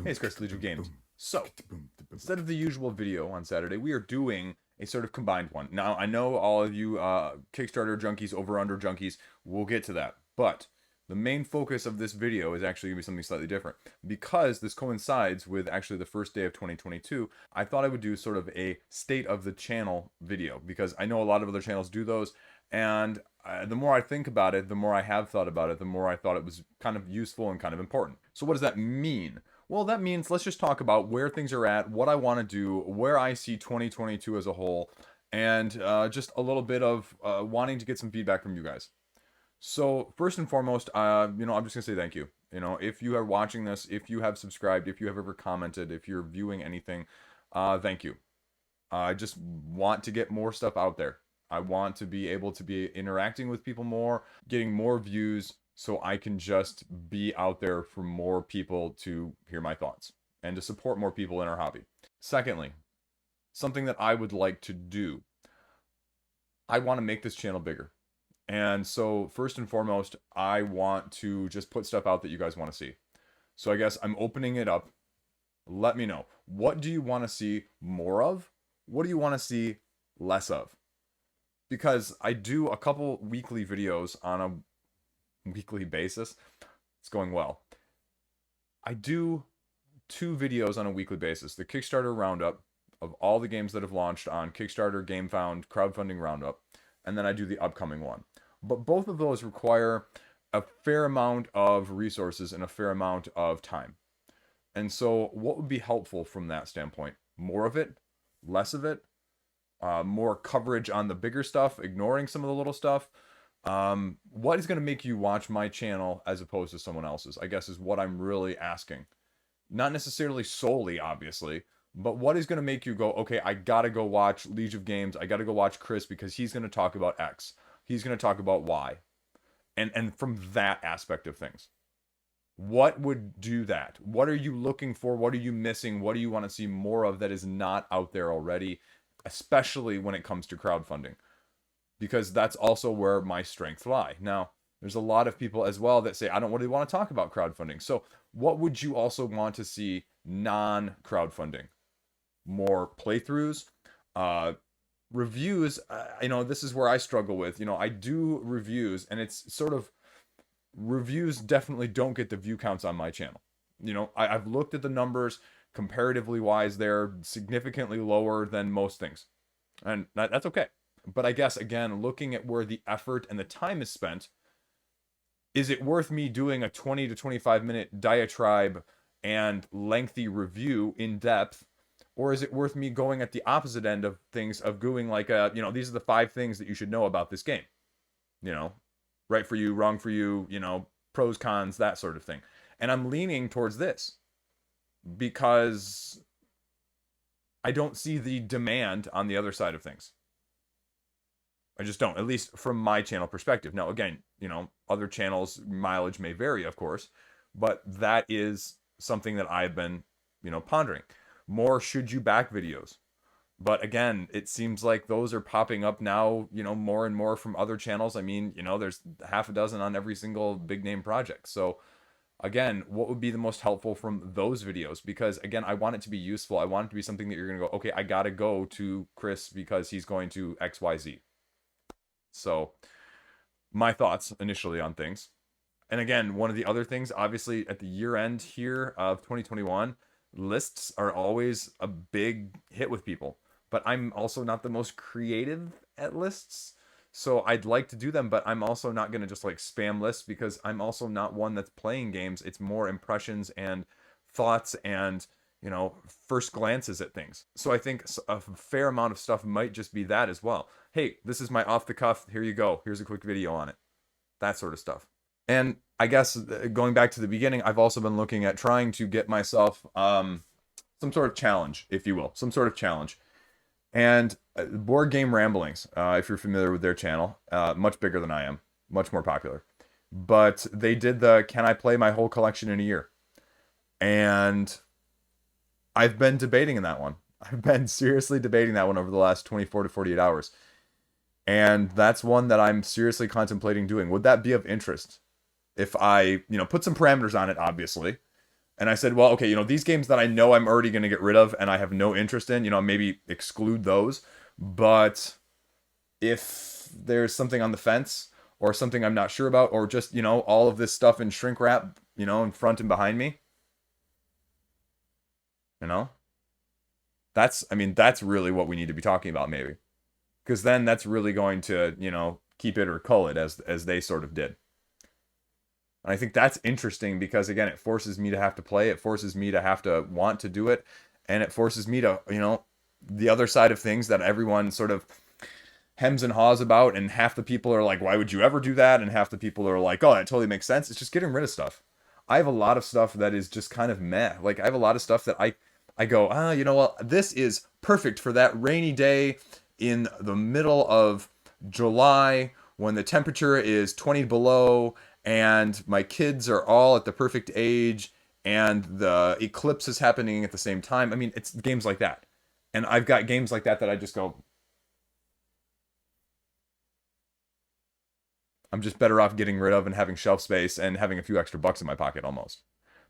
Hey, it's Chris, Liege of Games. So, instead of the usual video on Saturday, we are doing a sort of combined one. Now, I know all of you Kickstarter junkies, over-under junkies, we'll get to that. But the main focus of this video is actually going to be something slightly different. Because this coincides with actually the first day of 2022, I thought I would do sort of a state of the channel video. Because I know a lot of other channels do those, and the more I think about it, the more I have thought about it, the more I thought it was kind of useful and kind of important. So what does that mean? Well, that means let's just talk about where things are at, what I want to do, where I see 2022 as a whole, and just a little bit of wanting to get some feedback from you guys. So first and foremost, I'm just gonna say thank you. If you are watching this, if you have subscribed, if you have ever commented, if you're viewing anything, thank you. I just want to get more stuff out there. I want to be able to be interacting with people more, getting more views, so I can just be out there for more people to hear my thoughts and to support more people in our hobby. Secondly, something that I would like to do. I want to make this channel bigger. And so first and foremost, I want to just put stuff out that you guys want to see. So I guess I'm opening it up. Let me know. What do you want to see more of? What do you want to see less of? Because I do a couple weekly videos on a weekly basis. It's going well. I do 2 videos on a weekly basis. The Kickstarter roundup of all the games that have launched on Kickstarter, GameFound, crowdfunding roundup. And then I do the upcoming one. But both of those require a fair amount of resources and a fair amount of time. And so what would be helpful from that standpoint? More of it? Less of it? More coverage on the bigger stuff, ignoring some of the little stuff? What is going to make you watch my channel as opposed to someone else's, I guess, is what I'm really asking. Not necessarily solely, obviously, but what is going to make you go, okay, I got to go watch Liege of Games. I got to go watch Chris because he's going to talk about X. He's going to talk about Y. And from that aspect of things. What would do that? What are you looking for? What are you missing? What do you want to see more of that is not out there already, especially when it comes to crowdfunding? Because that's also where my strengths lie. Now, there's a lot of people as well that say, I don't really want to talk about crowdfunding. So what would you also want to see non-crowdfunding? More playthroughs, reviews. This is where I struggle with. I do reviews, and it's sort of, reviews definitely don't get the view counts on my channel. I've looked at the numbers, comparatively wise, they're significantly lower than most things. And that's okay. But I guess, again, looking at where the effort and the time is spent, is it worth me doing a 20 to 25 minute diatribe and lengthy review in depth? Or is it worth me going at the opposite end of things, of going like, these are the 5 things that you should know about this game. Right for you, wrong for you, pros, cons, that sort of thing. And I'm leaning towards this because I don't see the demand on the other side of things. I just don't, at least from my channel perspective. Now, again, other channels' mileage may vary, of course, but that is something that I've been, pondering. More should you back videos. But again, it seems like those are popping up now, more and more from other channels. I mean, there's half a dozen on every single big name project. So again, what would be the most helpful from those videos? Because again, I want it to be useful. I want it to be something that you're going to go, okay, I got to go to Chris because he's going to XYZ. So my thoughts initially on things. And again, one of the other things, obviously at the year end here of 2021, lists are always a big hit with people. But I'm also not the most creative at lists. So I'd like to do them, but I'm also not going to just like spam lists because I'm also not one that's playing games. It's more impressions and thoughts and, first glances at things. So I think a fair amount of stuff might just be that as well. Hey, this is my off the cuff. Here you go. Here's a quick video on it. That sort of stuff. And I guess going back to the beginning, I've also been looking at trying to get myself some sort of challenge, if you will, some sort of challenge. And Board Game Ramblings, if you're familiar with their channel, much bigger than I am, much more popular. But they did the Can I Play My Whole Collection in a Year? And I've been debating in that one. I've been seriously debating that one over the last 24 to 48 hours. And that's one that I'm seriously contemplating doing. Would that be of interest? If I, put some parameters on it, obviously. And I said, well, okay, these games that I know I'm already going to get rid of and I have no interest in, maybe exclude those. But if there's something on the fence or something I'm not sure about, or just, all of this stuff in shrink wrap, in front and behind me, you know, I mean, that's really what we need to be talking about, maybe. Because then that's really going to, keep it or cull it as they sort of did. And I think that's interesting because, again, it forces me to have to play. It forces me to have to want to do it. And it forces me to, the other side of things that everyone sort of hems and haws about. And half the people are like, why would you ever do that? And half the people are like, oh, that totally makes sense. It's just getting rid of stuff. I have a lot of stuff that is just kind of meh. Like, I have a lot of stuff that I go, you know what? This is perfect for that rainy day in the middle of July when the temperature is 20 below and my kids are all at the perfect age and the eclipse is happening at the same time. I mean, it's games like that. And I've got games like that I just go, I'm just better off getting rid of and having shelf space and having a few extra bucks in my pocket almost.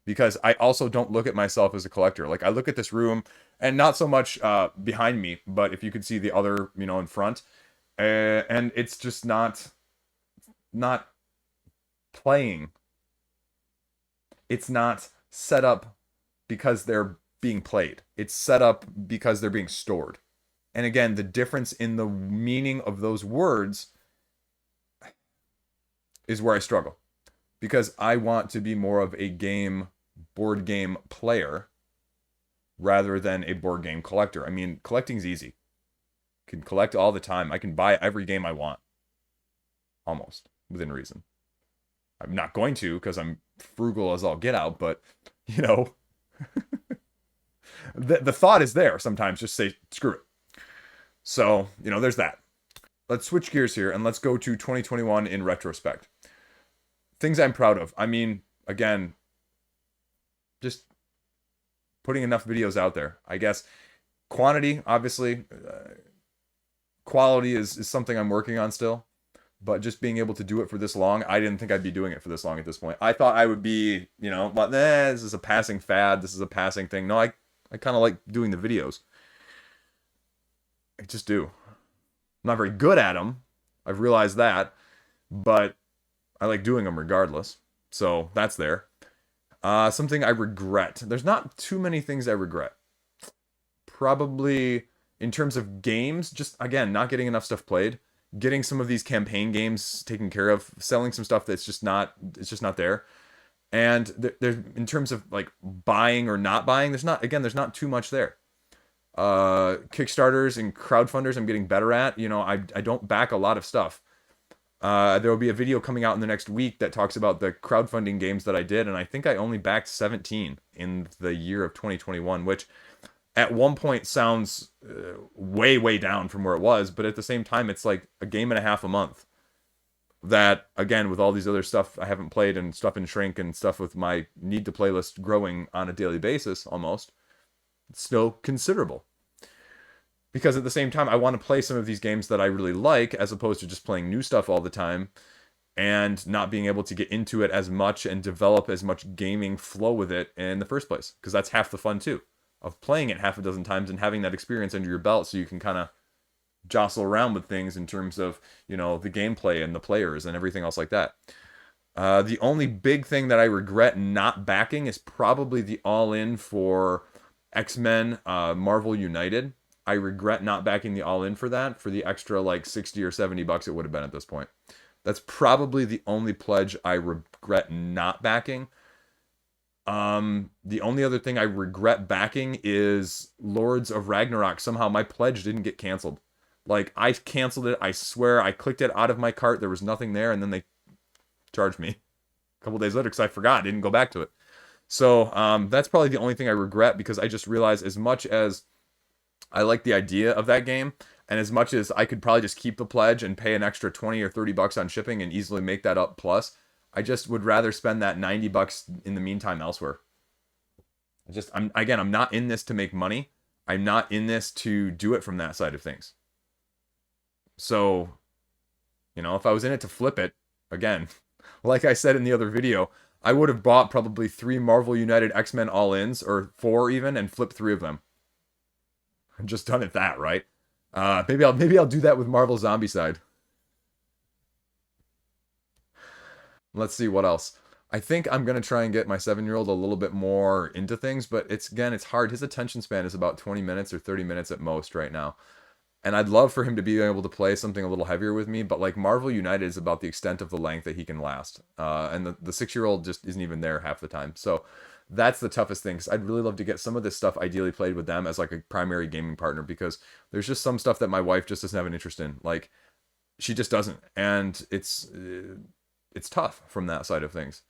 Because I also don't look at myself as a collector. Like, I look at this room and not so much behind me, but if you could see the other, in front, and it's just not playing. It's not set up because they're being played. It's set up because they're being stored. And again, the difference in the meaning of those words is where I struggle. Because I want to be more of a board game player rather than a board game collector. I mean, collecting's easy. I can collect all the time. I can buy every game I want. Almost, within reason. I'm not going to because I'm frugal as all get out, but, the thought is there sometimes. Just say, screw it. So, there's that. Let's switch gears here and let's go to 2021 in retrospect. Things I'm proud of. I mean, again, just putting enough videos out there. I guess quantity, obviously, quality is something I'm working on still. But just being able to do it for this long, I didn't think I'd be doing it for this long at this point. I thought I would be, but this is a passing fad. This is a passing thing. No, I kind of like doing the videos. I just do. I'm not very good at them. I've realized that. But I like doing them regardless. So that's there. Something I regret. There's not too many things I regret. Probably in terms of games, just again, not getting enough stuff played. Getting some of these campaign games taken care of, selling some stuff that's just not, it's just not there. And there's in terms of like buying or not buying, there's not too much there. Kickstarters and crowdfunders I'm getting better at. I don't back a lot of stuff. There will be a video coming out in the next week that talks about the crowdfunding games that I did, and I think I only backed 17 in the year of 2021, which at one point sounds way, way down from where it was, but at the same time, it's like a game and a half a month. That, again, with all these other stuff I haven't played and stuff in shrink and stuff with my need to playlist growing on a daily basis almost, it's still considerable. Because at the same time, I want to play some of these games that I really like as opposed to just playing new stuff all the time and not being able to get into it as much and develop as much gaming flow with it in the first place. Because that's half the fun too, of playing it half a dozen times and having that experience under your belt so you can kind of jostle around with things in terms of, the gameplay and the players and everything else like that. The only big thing that I regret not backing is probably the all-in for X-Men Marvel United. I regret not backing the all-in for that, for the extra like 60 or 70 bucks it would have been at this point. That's probably the only pledge I regret not backing. The only other thing I regret backing is Lords of Ragnarok. Somehow my pledge didn't get canceled. Like, I canceled it, I swear. I clicked it out of my cart, there was nothing there, and then they charged me a couple days later because I forgot, I didn't go back to it. So, that's probably the only thing I regret, because I just realized as much as I like the idea of that game, and as much as I could probably just keep the pledge and pay an extra 20 or 30 bucks on shipping and easily make that up plus, I just would rather spend that 90 bucks in the meantime elsewhere. I'm not in this to make money. I'm not in this to do it from that side of things. So, if I was in it to flip it, again, like I said in the other video, I would have bought probably 3 Marvel United X-Men all-ins, or 4 even, and flipped 3 of them. And just done it that, right? Maybe I'll do that with Marvel Zombicide. Let's see what else. I think I'm gonna try and get my 7-year-old a little bit more into things, but it's hard. His attention span is about 20 minutes or 30 minutes at most right now. And I'd love for him to be able to play something a little heavier with me, but like Marvel United is about the extent of the length that he can last. And the 6-year-old just isn't even there half the time. So that's the toughest thing. Because I'd really love to get some of this stuff ideally played with them as like a primary gaming partner, because there's just some stuff that my wife just doesn't have an interest in. Like she just doesn't, and it's tough from that side of things.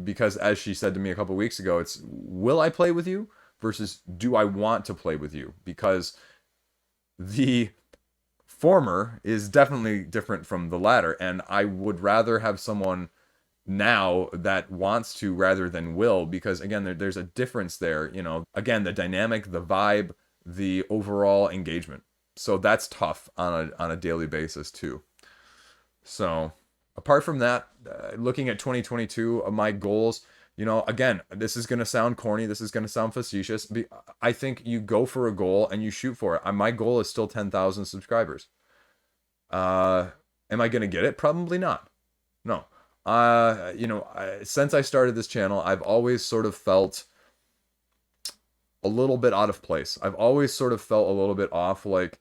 Because as she said to me a couple weeks ago, it's will I play with you versus do I want to play with you? Because the former is definitely different from the latter, and I would rather have someone now that wants to rather than will, because again there's a difference there, again, the dynamic, the vibe, the overall engagement. So that's tough on a daily basis too. So apart from that, looking at 2022, my goals, again, this is going to sound corny, this is going to sound facetious. I think you go for a goal and you shoot for it. My goal is still 10,000 subscribers. Am I going to get it? Probably not. No. Since I started this channel, I've always sort of felt a little bit out of place. I've always sort of felt a little bit off. Like,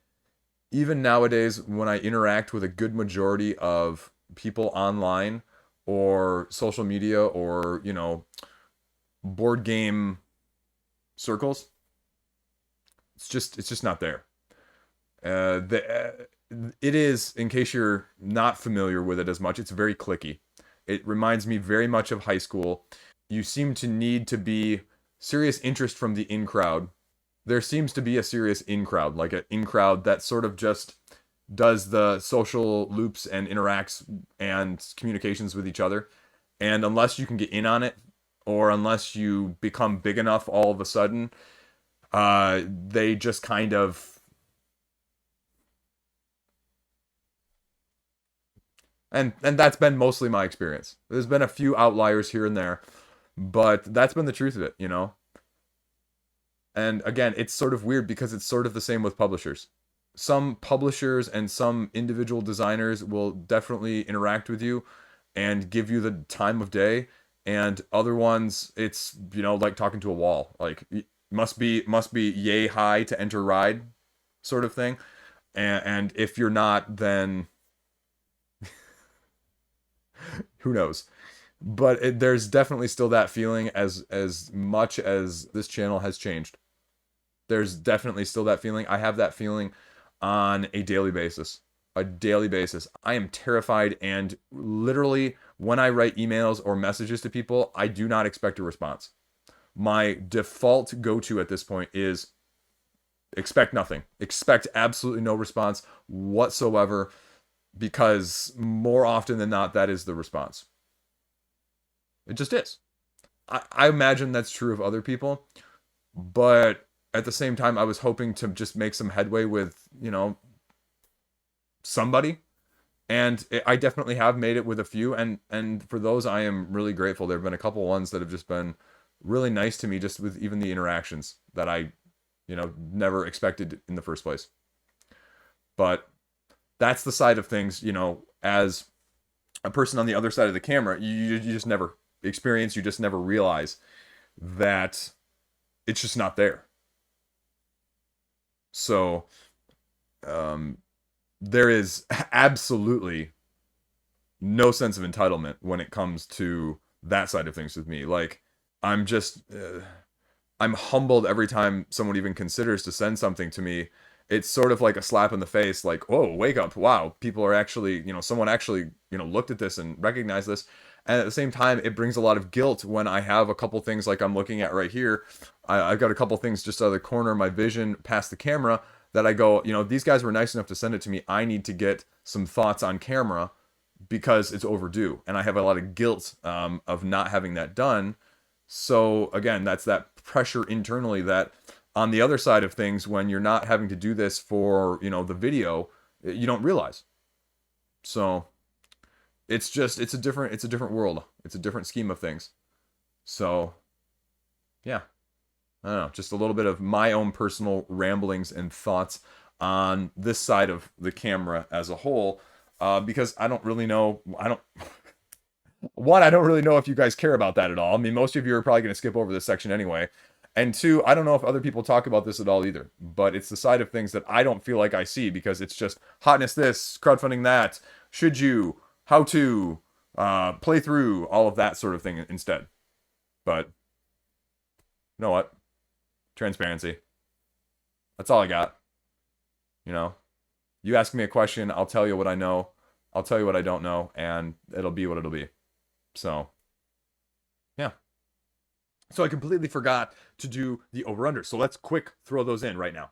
even nowadays, when I interact with a good majority of people online or social media or, board game circles, it's just not there. It is, in case you're not familiar with it as much, it's very clicky. It reminds me very much of high school. You seem to need to be serious interest from the in crowd. There seems to be a serious in crowd, like an in crowd that sort of just does the social loops and interacts and communications with each other. And unless you can get in on it, or unless you become big enough all of a sudden, they just kind of. And that's been mostly my experience. There's been a few outliers here and there, but that's been the truth of it. And again, it's sort of weird because it's sort of the same with publishers. Some publishers and some individual designers will definitely interact with you and give you the time of day, and other ones, it's like talking to a wall. Like, must be yay high to enter ride, sort of thing. And if you're not, then who knows. But there's definitely still that feeling, as much as this channel has changed. There's definitely still that feeling. I have that feeling on a daily basis. A daily basis. I am terrified, and literally, when I write emails or messages to people, I do not expect a response. My default go-to at this point is expect nothing. Expect absolutely no response whatsoever, because more often than not, that is the response. It just is. I imagine that's true of other people, but at the same time, I was hoping to just make some headway with, somebody. And I definitely have made it with a few. And for those, I am really grateful. There have been a couple ones that have just been really nice to me, just with even the interactions that I, never expected in the first place. But that's the side of things, as a person on the other side of the camera, you just never experience, you just never realize that it's just not there. So, there is absolutely no sense of entitlement when it comes to that side of things with me. Like, I'm just, I'm humbled every time someone even considers to send something to me. It's sort of like a slap in the face, like, oh, wake up, wow, people are actually, someone actually, looked at this and recognized this. And at the same time, it brings a lot of guilt when I have a couple things like I'm looking at right here. I've got a couple things just out of the corner of my vision past the camera that I go, these guys were nice enough to send it to me. I need to get some thoughts on camera because it's overdue. And I have a lot of guilt of not having that done. So again, that's that pressure internally that on the other side of things, when you're not having to do this for, the video, you don't realize. So it's just it's a different world. It's a different scheme of things. So yeah, I don't know, just a little bit of my own personal ramblings and thoughts on this side of the camera as a whole, because I don't really know. I don't. One, I don't really know if you guys care about that at all. I mean, most of you are probably going to skip over this section anyway. And two, I don't know if other people talk about this at all either. But it's the side of things that I don't feel like I see because it's just hotness this, crowdfunding that, should you, how to, play through, all of that sort of thing instead. But you know what? Transparency. That's all I got. You know, you ask me a question, I'll tell you what I know. I'll tell you what I don't know, and it'll be what it'll be. So, yeah. So I completely forgot to do the over-under. So let's quick throw those in right now.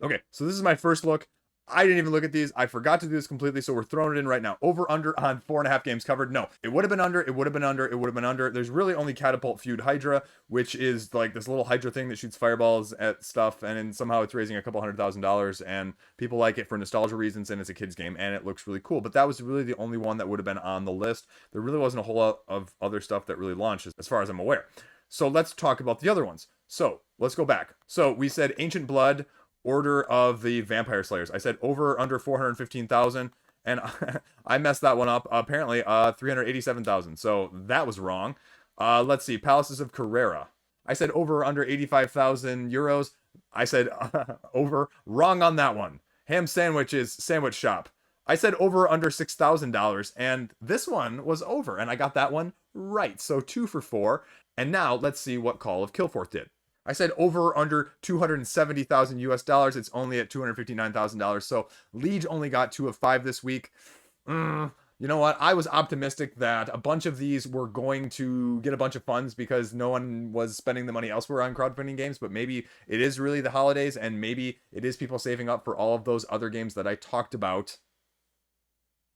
Okay, so this is my first look. I didn't even look at these. I forgot to do this completely, so we're throwing it in right now. Over/under on 4.5 games covered. No, it would have been under. It would have been under. It would have been under. There's really only Catapult Feud Hydra, which is like this little Hydra thing that shoots fireballs at stuff, and then somehow it's raising a couple $100,000, and people like it for nostalgia reasons, and it's a kid's game, and it looks really cool. But that was really the only one that would have been on the list. There really wasn't a whole lot of other stuff that really launched, as far as I'm aware. So let's talk about the other ones. So let's go back. So we said Ancient Blood, Order of the Vampire Slayers. I said over under 415,000, and I messed that one up. Apparently 387,000. So that was wrong. Let's see. Palaces of Carrera. I said over under 85,000 euros. I said over. Wrong on that one. Ham Sandwiches Sandwich Shop. I said over under $6,000, and this one was over, and I got that one right. So 2 for 4. And now let's see what Call of Kilforth did. I said over under 270,000 US dollars. It's only at $259,000. So Liege only got 2 of 5 this week. You know what? I was optimistic that a bunch of these were going to get a bunch of funds because no one was spending the money elsewhere on crowdfunding games. But maybe it is really the holidays, and maybe it is people saving up for all of those other games that I talked about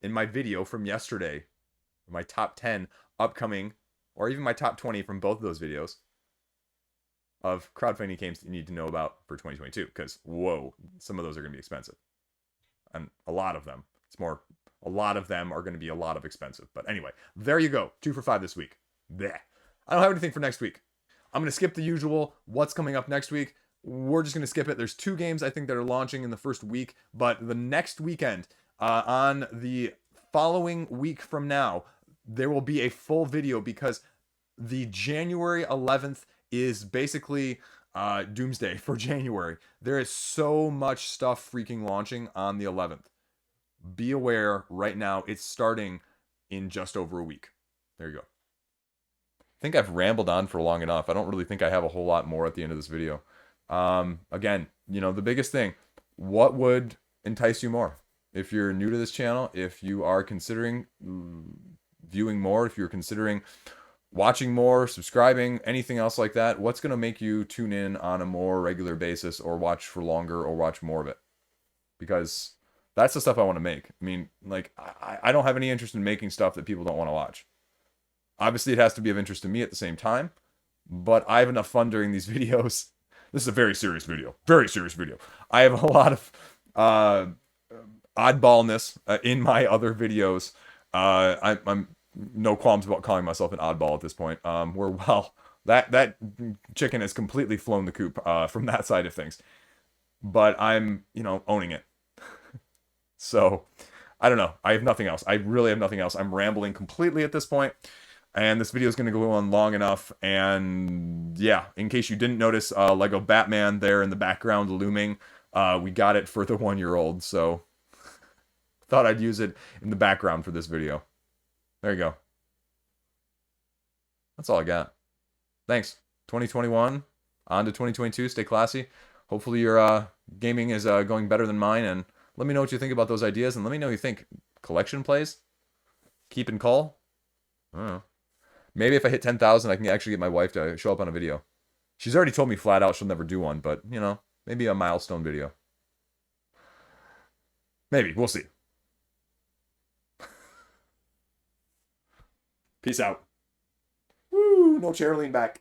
in my video from yesterday. My top 10 upcoming, or even my top 20 from both of those videos, of crowdfunding games that you need to know about for 2022, because whoa, some of those are going to be expensive, and a lot of them are going to be a lot of expensive. But anyway, there you go. 2 for 5 this week. Blech. I don't have anything for next week. I'm going to skip the usual what's coming up next week. We're just going to skip it. There's 2 games I think that are launching in the first week, but the next weekend, on the following week from now, there will be a full video, because the January 11th is basically doomsday for January. There is so much stuff freaking launching on the 11th. Be aware right now, it's starting in just over a week. There you go. I think I've rambled on for long enough. I don't really think I have a whole lot more at the end of this video. Again, you know, the biggest thing, what would entice you more? If you're new to this channel, if you are considering viewing more, if you're considering watching more, subscribing, anything else like that, what's going to make you tune in on a more regular basis, or watch for longer, or watch more of it? Because that's the stuff I want to make. I mean, like, I don't have any interest in making stuff that people don't want to watch. Obviously, it has to be of interest to me at the same time, but I have enough fun during these videos. This is a very serious video. Very serious video. I have a lot of oddballness in my other videos. I'm no qualms about calling myself an oddball at this point. Well, that chicken has completely flown the coop from that side of things. But I'm, you know, owning it. So, I don't know. I have nothing else. I really have nothing else. I'm rambling completely at this point. And this video is going to go on long enough. And yeah, in case you didn't notice, Lego Batman there in the background looming. We got it for the 1-year-old. So, thought I'd use it in the background for this video. There you go. That's all I got. Thanks. 2021 on to 2022. Stay classy. Hopefully your gaming is going better than mine, and let me know what you think about those ideas, and let me know what you think. Collection plays? Keep and call? I don't know. Maybe if I hit 10,000, I can actually get my wife to show up on a video. She's already told me flat out she'll never do one, but, you know, maybe a milestone video. Maybe. We'll see. Peace out. Woo! No chair, lean back.